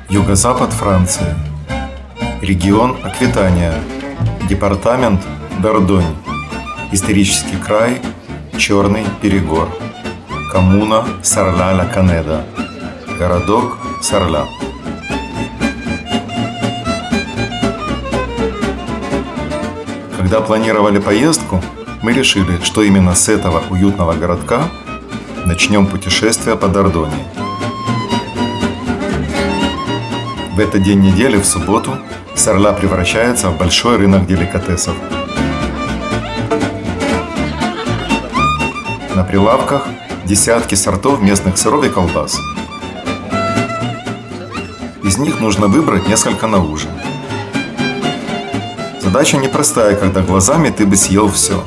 Юго-запад Франции. Регион Аквитания. Департамент Дордонь. Исторический край Черный Перегор. Коммуна Сарля-ля-Канеда. Городок Сарля. Когда планировали поездку, мы решили, что именно с этого уютного городка начнем путешествие по Дордонии. В этот день недели, в субботу, Сарля превращается в большой рынок деликатесов. На прилавках десятки сортов местных сыров и колбас. Из них нужно выбрать несколько на ужин. Задача непростая, когда глазами ты бы съел все.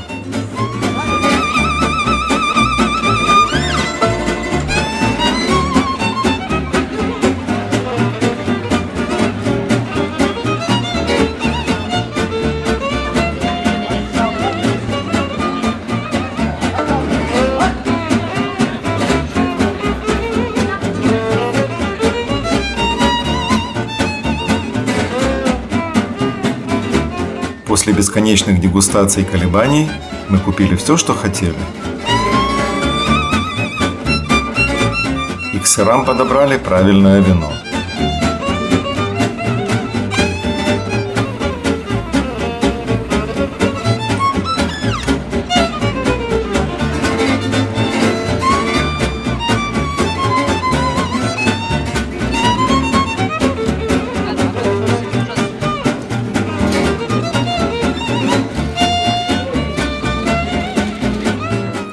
После бесконечных дегустаций и колебаний мы купили все, что хотели. И к сырам подобрали правильное вино.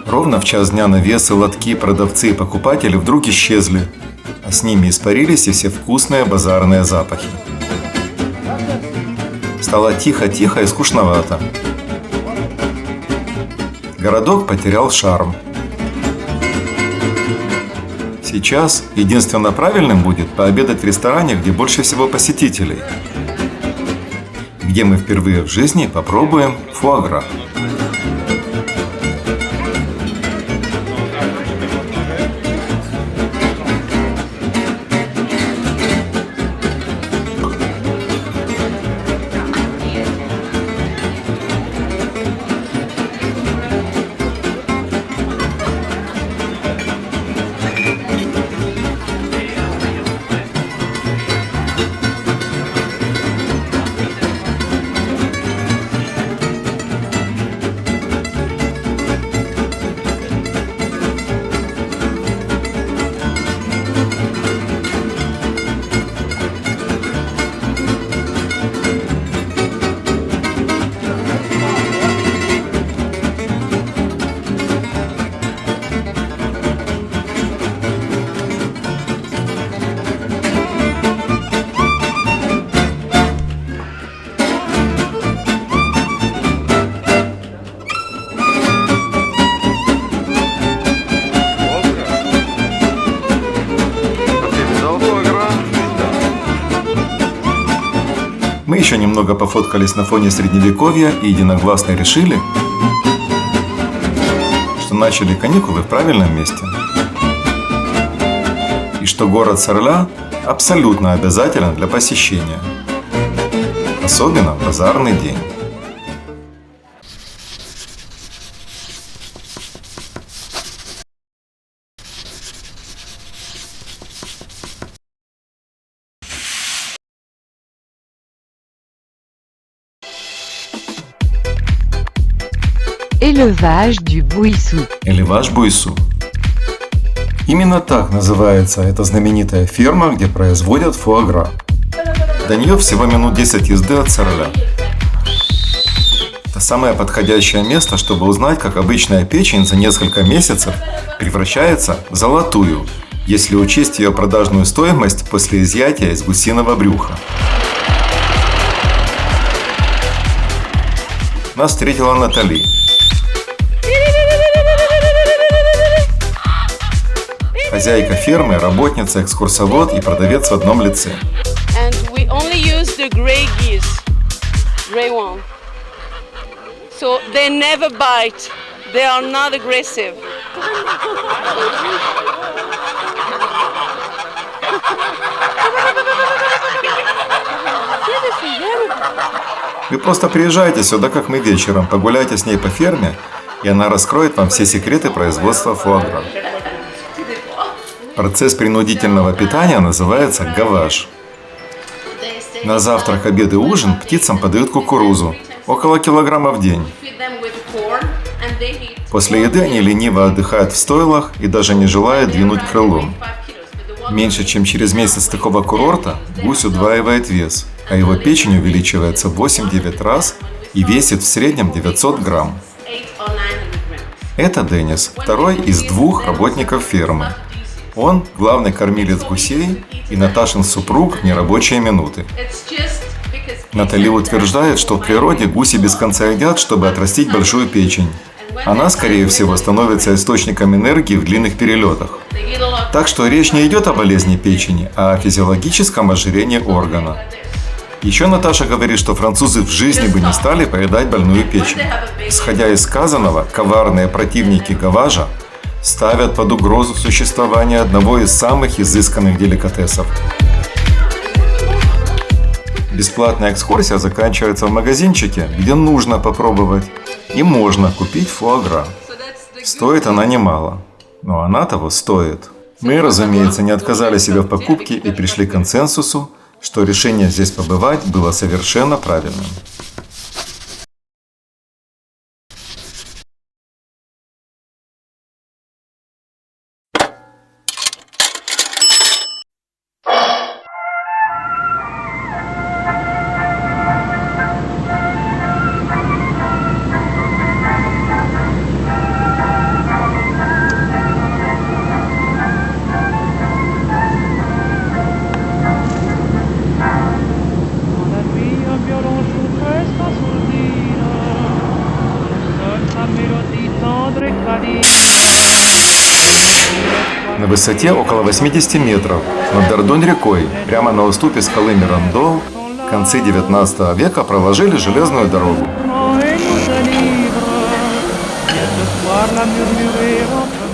Ровно в час дня навесы, лотки, продавцы и покупатели вдруг исчезли, а с ними испарились и все вкусные базарные запахи. Стало тихо-тихо и скучновато. Городок потерял шарм. Сейчас единственно правильным будет пообедать в ресторане, где больше всего посетителей, где мы впервые в жизни попробуем фуагра. Мы еще немного пофоткались на фоне средневековья и единогласно решили, что начали каникулы в правильном месте. И что город Сарля абсолютно обязателен для посещения. Особенно в базарный день. Élevage du Bouissou. Élevage Bouissou. Именно так называется эта знаменитая ферма, где производят фуагра. До нее всего минут 10 езды от Сарля. Это самое подходящее место, чтобы узнать, как обычная печень за несколько месяцев превращается в золотую, если учесть ее продажную стоимость после изъятия из гусиного брюха. Нас встретила Натали. Хозяйка фермы, работница, экскурсовод и продавец в одном лице. And we only use the gray geese, gray one. So they never bite. They are not aggressive. Вы просто приезжайте сюда, как мы вечером, погуляйте с ней по ферме, и она раскроет вам все секреты производства фуагра. Процесс принудительного питания называется гаваж. На завтрак, обед и ужин птицам подают кукурузу, около килограмма в день. После еды они лениво отдыхают в стойлах и даже не желают двинуть крылом. Меньше чем через месяц такого курорта гусь удваивает вес, а его печень увеличивается в 8-9 раз и весит в среднем 900 грамм. Это Денис, второй из 2 работников фермы. Он – главный кормилец гусей и Наташин супруг в нерабочие минуты. Натали утверждает, что в природе гуси без конца едят, чтобы отрастить большую печень. Она, скорее всего, становится источником энергии в длинных перелетах. Так что речь не идет о болезни печени, а о физиологическом ожирении органа. Еще Наташа говорит, что французы в жизни бы не стали поедать больную печень. Исходя из сказанного, коварные противники гаважа ставят под угрозу существование одного из самых изысканных деликатесов. Бесплатная экскурсия заканчивается в магазинчике, где нужно попробовать и можно купить фуагра. Стоит она немало, но она того стоит. Мы, разумеется, не отказали себе в покупке и пришли к консенсусу, что решение здесь побывать было совершенно правильным. На высоте около 80 метров над Дордонь-рекой, прямо на уступе скалы Мирандол, в конце 19 века проложили железную дорогу.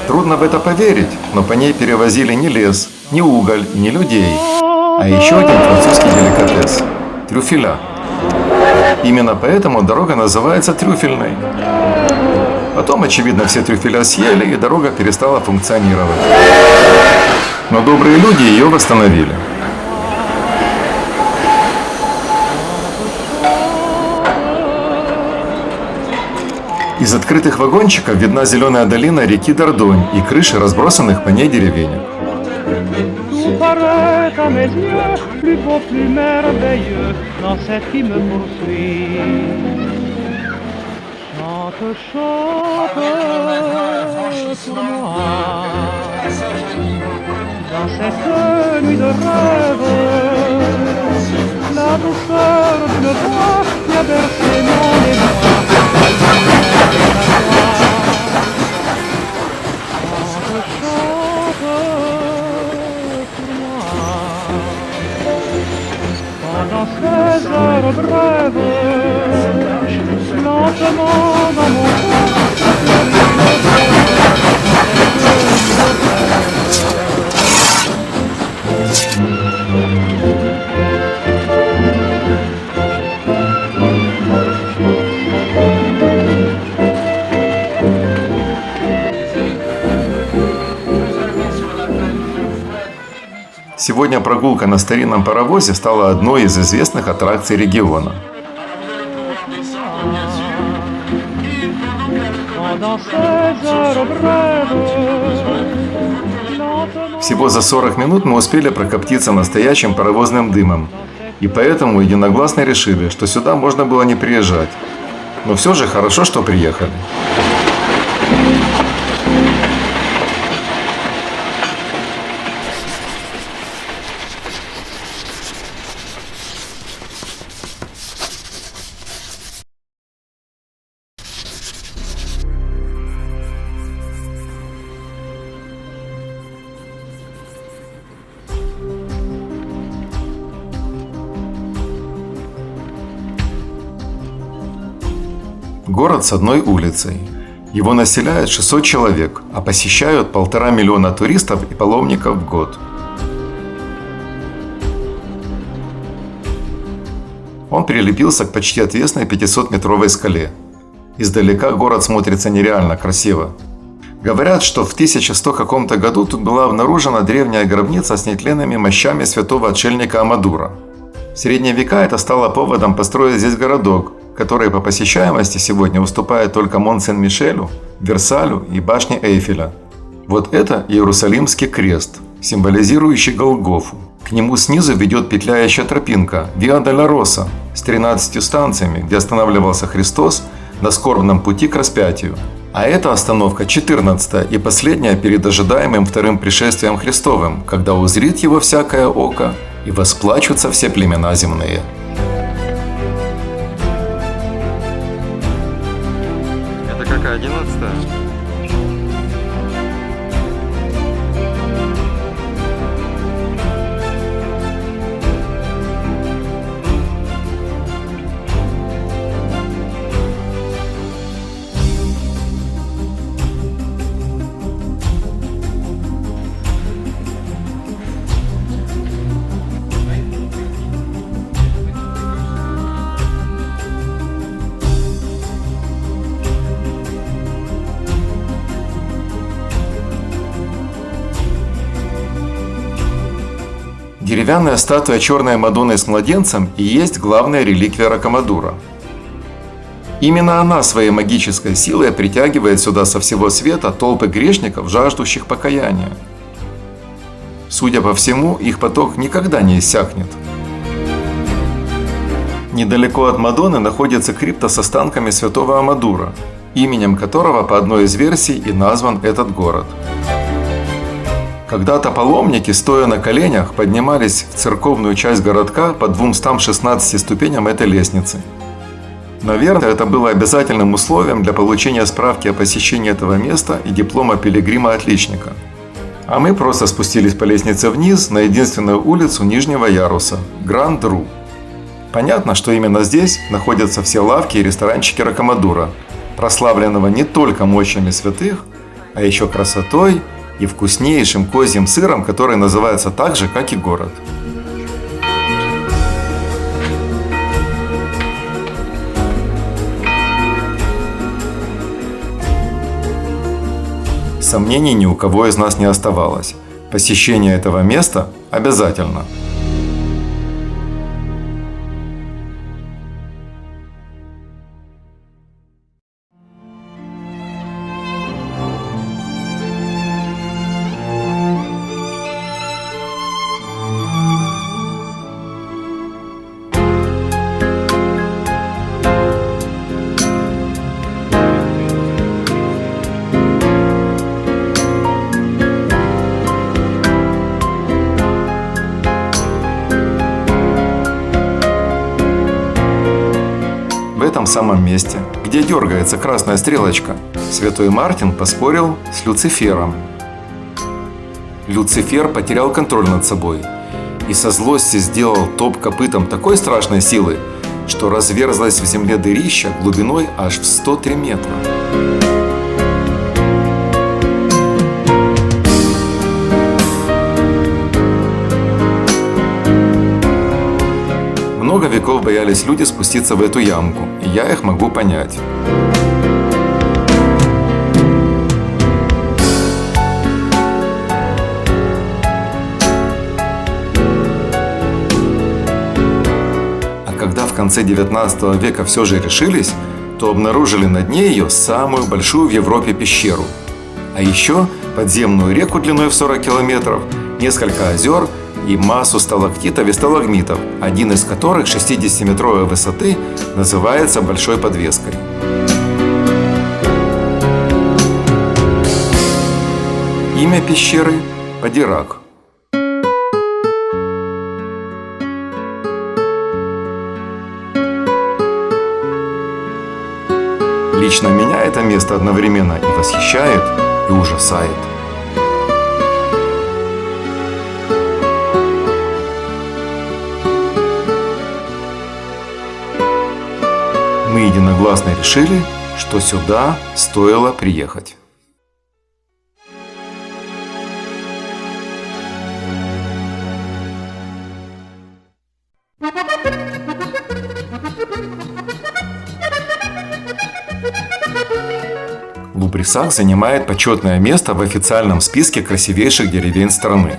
Трудно в это поверить, но по ней перевозили не лес, не уголь и не людей, а еще один французский деликатес – трюфеля. Именно поэтому дорога называется трюфельной. Потом, очевидно, все трюфеля съели, и дорога перестала функционировать. Но добрые люди ее восстановили. Из открытых вагончиков видна зеленая долина реки Дордонь и крыши разбросанных по ней деревенек. Dans cette nuit de rêve, la douceur d'une voix qui a bercé mon émoi. Chante, chante pour moi. Pendant ces heures brèves, lentement dans mon Сегодня прогулка на старинном паровозе стала одной из известных аттракций региона. Всего за 40 минут мы успели прокоптиться настоящим паровозным дымом, и поэтому единогласно решили, что сюда можно было не приезжать. Но все же хорошо, что приехали. Город с одной улицей. Его населяет 600 человек, а посещают 1,5 миллиона туристов и паломников в год. Он прилепился к почти отвесной 500-метровой скале. Издалека город смотрится нереально красиво. Говорят, что в 1100 каком-то году тут была обнаружена древняя гробница с нетленными мощами святого отшельника Амадура. В средние века это стало поводом построить здесь городок, который по посещаемости сегодня уступает только Мон-Сен-Мишелю, Версалю и башне Эйфеля. Вот это Иерусалимский крест, символизирующий Голгофу. К нему снизу ведет петляющая тропинка Виа Долороса с 13 станциями, где останавливался Христос на скорбном пути к распятию. А эта остановка 14-я и последняя перед ожидаемым вторым пришествием Христовым, когда узрит его всякое око и восплачутся все племена земные. Это какая, 11-я? Деревянная статуя черной Мадонны с младенцем и есть главная реликвия Рокамадура. Именно она своей магической силой притягивает сюда со всего света толпы грешников, жаждущих покаяния. Судя по всему, их поток никогда не иссякнет. Недалеко от Мадонны находится крипта с останками святого Амадура, именем которого по одной из версий и назван этот город. Когда-то паломники, стоя на коленях, поднимались в церковную часть городка по 216 ступеням этой лестницы. Наверное, это было обязательным условием для получения справки о посещении этого места и диплома пилигрима-отличника. А мы просто спустились по лестнице вниз на единственную улицу нижнего яруса – Гранд-Ру. Понятно, что именно здесь находятся все лавки и ресторанчики Рокамадура, прославленного не только мощами святых, а еще красотой и вкуснейшим козьим сыром, который называется так же, как и город. Сомнений ни у кого из нас не оставалось. Посещение этого места обязательно. В этом самом месте, где дергается красная стрелочка, святой Мартин поспорил с Люцифером. Люцифер потерял контроль над собой и со злости сделал топ копытом такой страшной силы, что разверзлась в земле дырища глубиной аж в 103 метра. Много веков боялись люди спуститься в эту ямку, и я их могу понять. А когда в конце 19 века все же решились, то обнаружили на дне ее самую большую в Европе пещеру. А еще подземную реку длиной в 40 километров, несколько озер и массу сталактитов и сталагмитов, один из которых 60-метровой высоты называется Большой подвеской. Имя пещеры – Падирак. Лично меня это место одновременно и восхищает, и ужасает. Мы единогласно решили, что сюда стоило приехать. Брисак занимает почетное место в официальном списке красивейших деревень страны.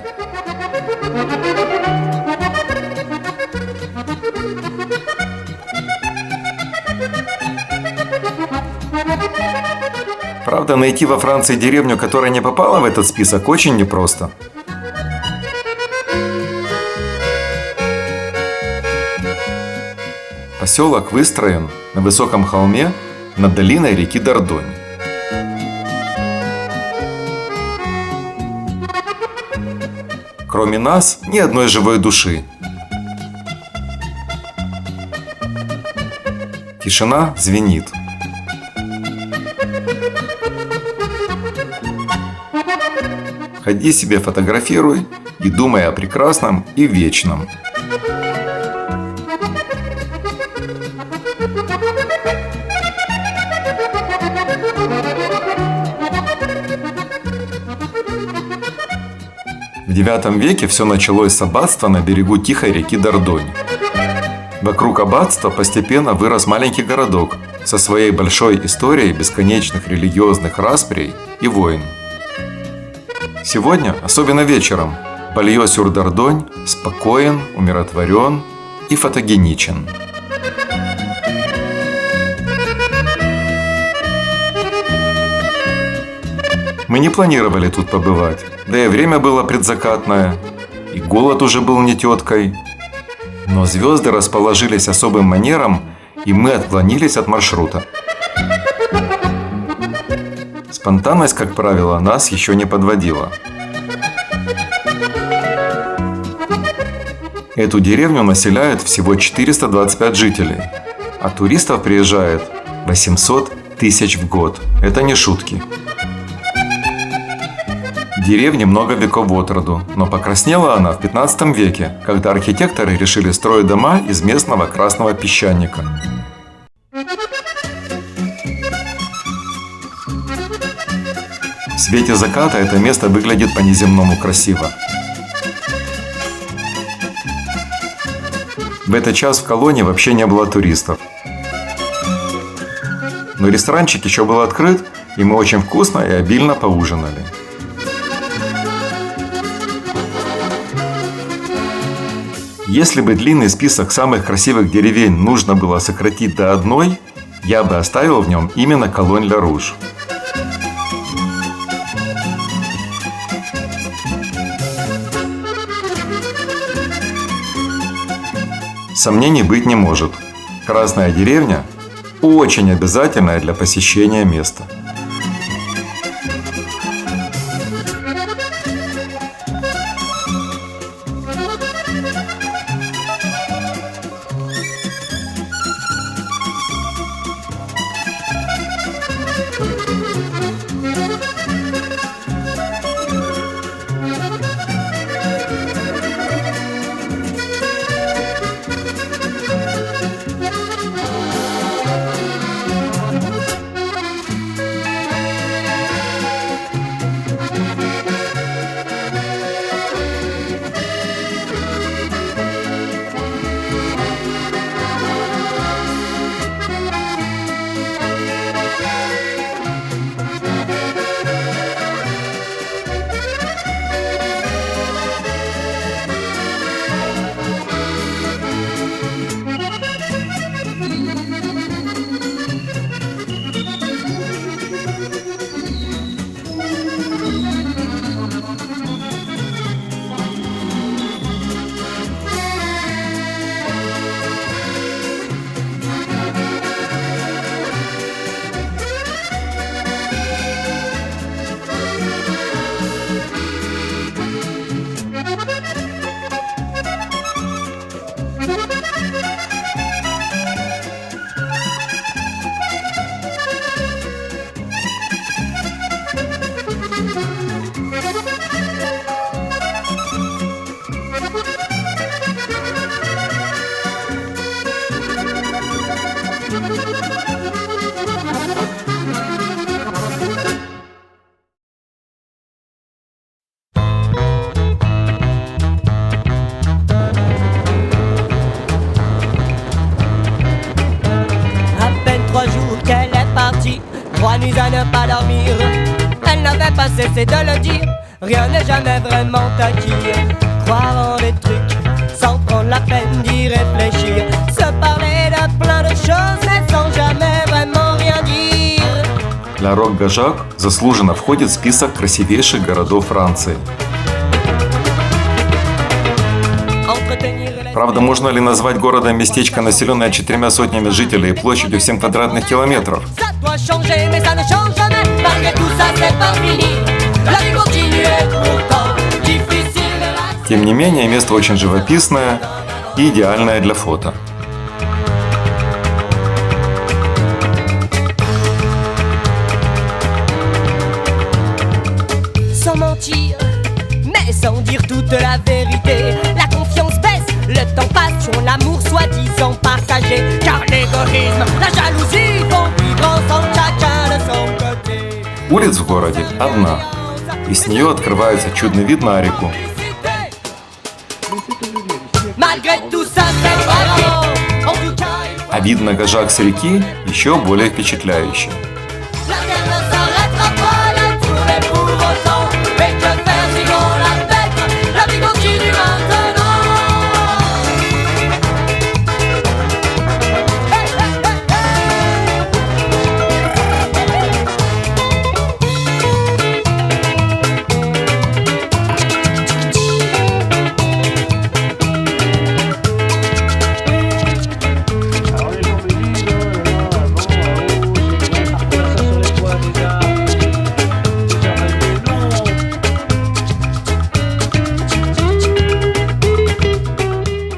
Правда, найти во Франции деревню, которая не попала в этот список, очень непросто. Поселок выстроен на высоком холме над долиной реки Дордонь. Кроме нас, ни одной живой души. Тишина звенит. Ходи себе, фотографируй и думай о прекрасном и вечном. В IX веке все началось с аббатства на берегу тихой реки Дордонь. Вокруг аббатства постепенно вырос маленький городок со своей большой историей бесконечных религиозных расприй и войн. Сегодня, особенно вечером, Балье-сюр-Дордонь спокоен, умиротворен и фотогеничен. Мы не планировали тут побывать, да и время было предзакатное, и голод уже был не теткой. Но звезды расположились особым манером, и мы отклонились от маршрута. Спонтанность, как правило, нас еще не подводила. Эту деревню населяют всего 425 жителей, а туристов приезжает 800 тысяч в год. Это не шутки. Деревне много веков от роду, но покраснела она в 15 веке, когда архитекторы решили строить дома из местного красного песчаника. В свете заката это место выглядит по-неземному красиво. В этот час в колонии вообще не было туристов. Но ресторанчик еще был открыт, и мы очень вкусно и обильно поужинали. Если бы длинный список самых красивых деревень нужно было сократить до одной, я бы оставил в нем именно Колонь-Ля-Руж. Сомнений быть не может. Красная деревня – очень обязательное для посещения место. Trois nuits à ne pas dormir, cesser de le dire, rien n'est jamais vraiment acquis. Croire en des trucs sans prendre la peine d'y réfléchir, se parler de plein de choses mais sans jamais vraiment rien dire. Ля Рок-Гажак заслуженно входит в список красивейших городов Франции. Правда, можно ли назвать городом местечко, населенное 4 сотнями жителей и площадью в 7 квадратных километров? Ça doit changer mais ça ne change jamais. Malgré tout ça c'est pas fini. La vie continue et pourtant difficile de la... Тем не менее, место очень живописное и идеальное для фото. Sans mentir, mais sans dire toute la vérité. La confiance baisse, le temps passe sur l'amour soi-disant partagé. Car l'égoïsme, la jalousie font vivre ensemble chacun de son côté. Улиц в городе одна, и с нее открывается чудный вид на реку. Malgré tout ça, c'est pas grave. En tout cas, А вид на Гажак с реки еще более впечатляющий. la terre ne s'arrêtera pas, la tournée pour autant. Et que faire si on la pète? La vie continue maintenant. Hey, hey, hey, Alors les gens me disent, avant, c'est parfois ça sur les toits déjà rêvé. Non.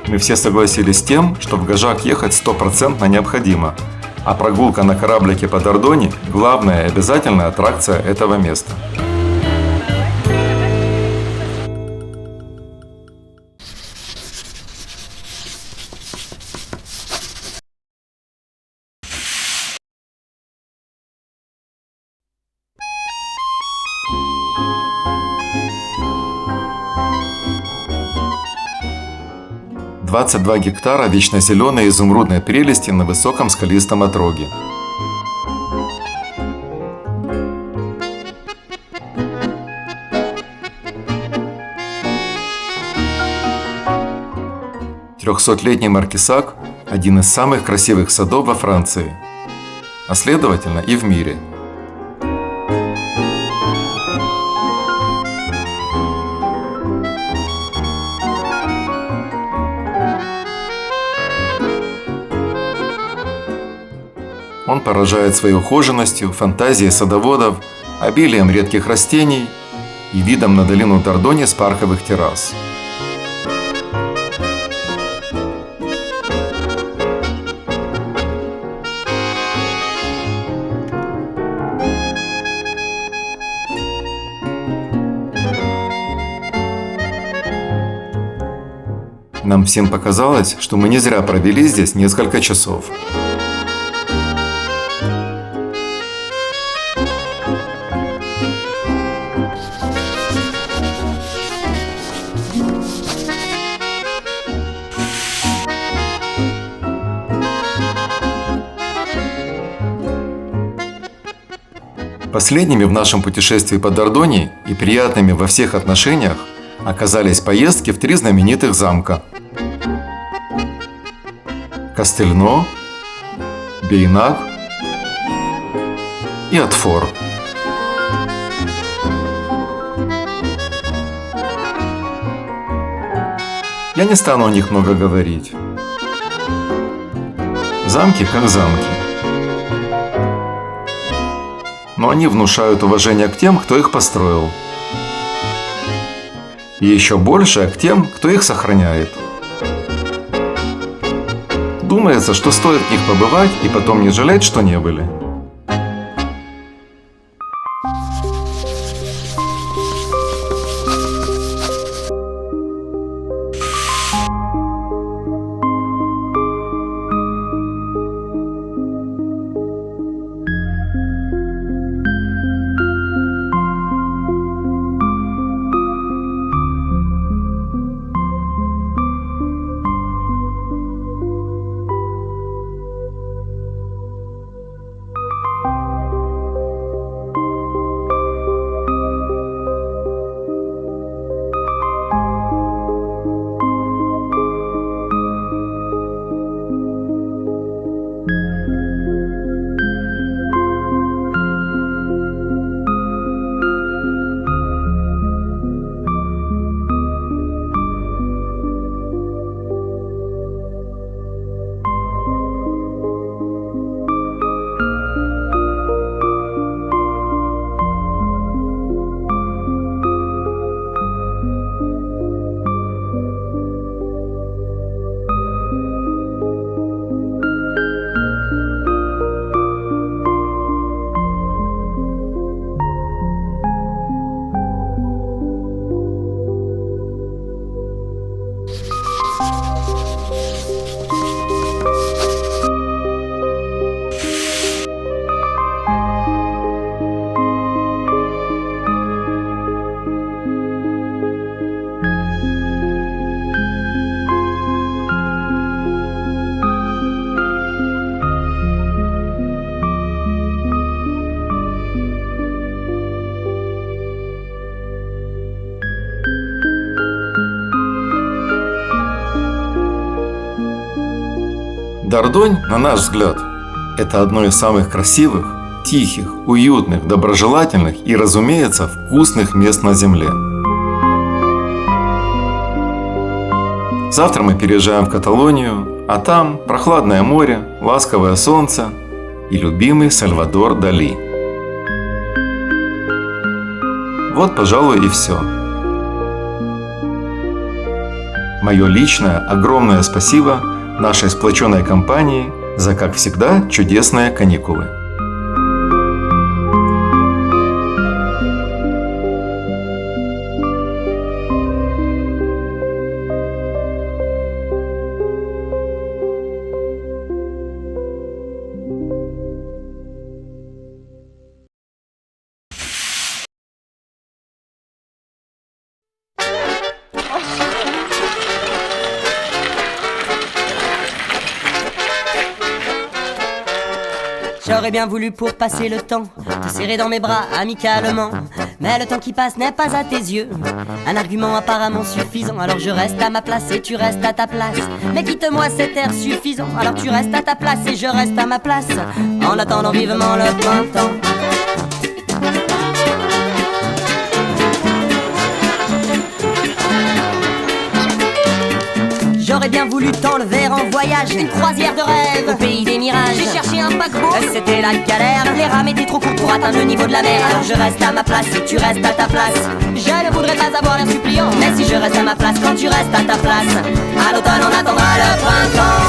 Мы все согласились с тем, что в Гажак ехать 100% необходимо, а прогулка на кораблике по Дордоне – главная и обязательная аттракция этого места. – 22 гектара вечно зеленой изумрудной прелести на высоком скалистом отроге. Трехсотлетний Маркисак – один из самых красивых садов во Франции, а следовательно и в мире. Он поражает своей ухоженностью, фантазией садоводов, обилием редких растений и видом на долину Дордоне с парковых террас. Нам всем показалось, что мы не зря провели здесь несколько часов. Последними в нашем путешествии по Дордоне и приятными во всех отношениях оказались поездки в 3 знаменитых замка: Кастельно, Бейнак и Атфор. Я не стану о них много говорить. Замки как замки. Но они внушают уважение к тем, кто их построил. И еще больше к тем, кто их сохраняет. Думается, что стоит в них побывать и потом не жалеть, что не были. Дордонь, на наш взгляд, это одно из самых красивых, тихих, уютных, доброжелательных и, разумеется, вкусных мест на земле. Завтра мы переезжаем в Каталонию, а там прохладное море, ласковое солнце и любимый Сальвадор Дали. Вот, пожалуй, и все. Мое личное огромное спасибо нашей сплоченной компании за, как всегда, чудесные каникулы. J'aurais bien voulu pour passer le temps te serrer dans mes bras amicalement, mais le temps qui passe n'est pas à tes yeux un argument apparemment suffisant. Alors je reste à ma place et tu restes à ta place, mais quitte-moi cet air suffisant. Alors tu restes à ta place et je reste à ma place, en attendant vivement le printemps. J'aurais bien voulu t'enlever en voyage, une croisière de rêve au pays des mirages. J'ai cherché un paquebot, c'était la galère. Les rames étaient trop courtes pour atteindre le niveau de la mer. Alors je reste à ma place et tu restes à ta place. Je ne voudrais pas avoir l'air suppliant, mais si je reste à ma place quand tu restes à ta place, à l'automne on attendra le printemps.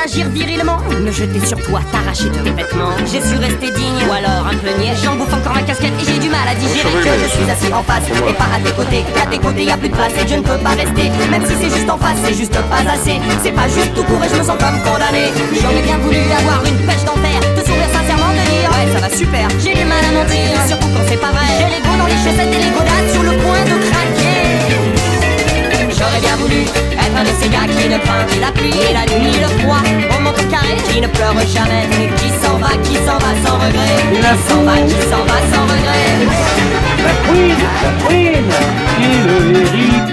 Agir virilement, me jeter sur toi, t'arracher de mes vêtements. J'ai su rester digne, ou alors un peu niais. J'en bouffe encore ma casquette et j'ai du mal à digérer que je suis assis en face et pas à tes côtés. Qu'à tes côtés y'a plus de place et que je ne peux pas rester. Même si c'est juste en face, c'est juste pas assez. C'est pas juste tout court et je me sens comme condamné. J'aurais bien voulu avoir une pêche d'enfer, te sourire sincèrement, te dire ouais ça va super. J'ai du mal à mentir, surtout quand c'est pas vrai. J'ai l'ego dans les chaussettes et les godasses sur le point de craquer. J'aurais bien voulu être un de ces gars qui ne craint ni la pluie, ni la nuit, ni le froid. Au menton carré, qui ne pleure jamais, qui s'en va sans regret. Qui s'en va sans regret. La queen, qui le hérite.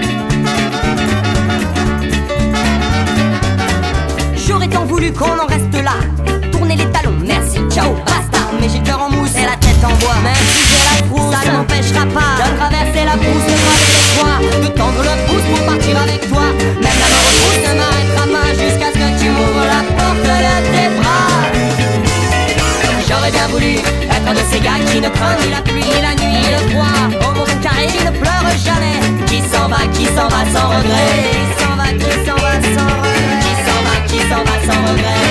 J'aurais tant voulu qu'on en reste là, tourner les talons, merci, ciao, basta. Mais j'ai le cœur en mousse et la tête en bois. Même si j'ai la frousse, ça ne m'empêchera pas de traverser la brousse, de graver l'espoir, de tendre le pouce pour partir avec toi. Même la mort rousse ne m'arrêtera pas jusqu'à ce que tu m'ouvres la porte de tes bras. J'aurais bien voulu être un de ces gars qui ne craint ni la pluie, ni la nuit, ni le froid. Au monde carré, qui ne pleure jamais, qui s'en va sans regret. Qui s'en va sans regret. Qui s'en va sans regret.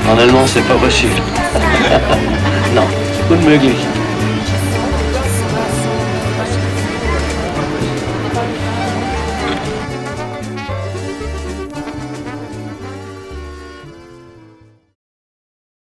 En allemand, c'est pas possible. Non, unmöglich.